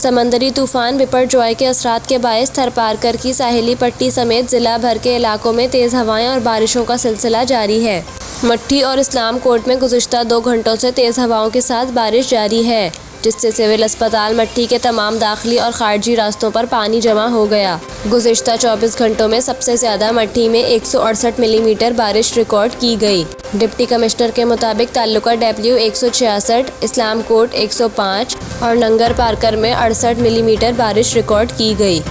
समंदरी तूफान बिपरजॉय के असरात के बायस थरपारकर की साहिली पट्टी समेत जिला भर के इलाकों में तेज़ हवाएं और बारिशों का सिलसिला जारी है। मट्ठी और इस्लाम कोट में गुज़िश्ता 2 घंटों से तेज़ हवाओं के साथ बारिश जारी है, जिससे सिविल अस्पताल मट्ठी के तमाम दाखिली और खारजी रास्तों पर पानी जमा हो गया। गुज़िश्ता 24 घंटों में सबसे ज़्यादा मट्ठी में 168 मिलीमीटर बारिश रिकॉर्ड की गई। डिप्टी कमिश्नर के मुताबिक ताल्लुका डब्ल्यू 166, इस्लाम कोट 105 और नंगर पारकर में 68 मिलीमीटर बारिश रिकॉर्ड की गई।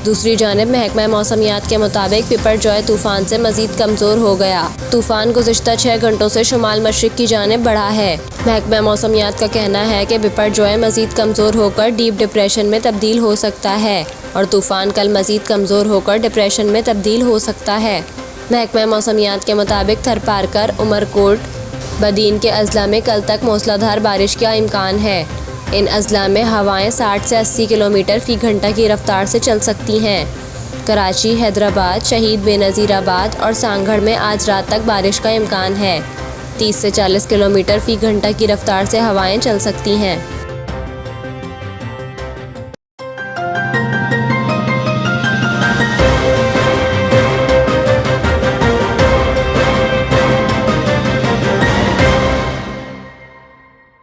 दूसरी जानिब महकमा मौसमियात के मुताबिक बिपरजॉय तूफ़ान से मज़ीद कमज़ोर हो गया। तूफ़ान गुज़िश्ता 6 घंटों से शुमाल मशरिक़ की जानिब बढ़ा है। महकमा मौसमियात का कहना है कि बिपरजॉय मज़ीद कमज़ोर होकर डीप डिप्रेशन में तब्दील हो सकता है और तूफ़ान कल मज़ीद कमज़ोर होकर डिप्रेशन में तब्दील हो सकता है। महकमा मौसमियात के मुताबिक थरपारकर, उमरकोट, बदीन के अज़ला में कल तक मूसलाधार बारिश का इम्कान है। इन अज़ला में हवाएं 60 से 80 किलोमीटर फ़ी घंटा की रफ्तार से चल सकती हैं। कराची, हैदराबाद, शहीद बेनज़ीराबाद और सांगढ़ में आज रात तक बारिश का इम्कान है। 30 से 40 किलोमीटर फ़ी घंटा की रफ्तार से हवाएं चल सकती हैं।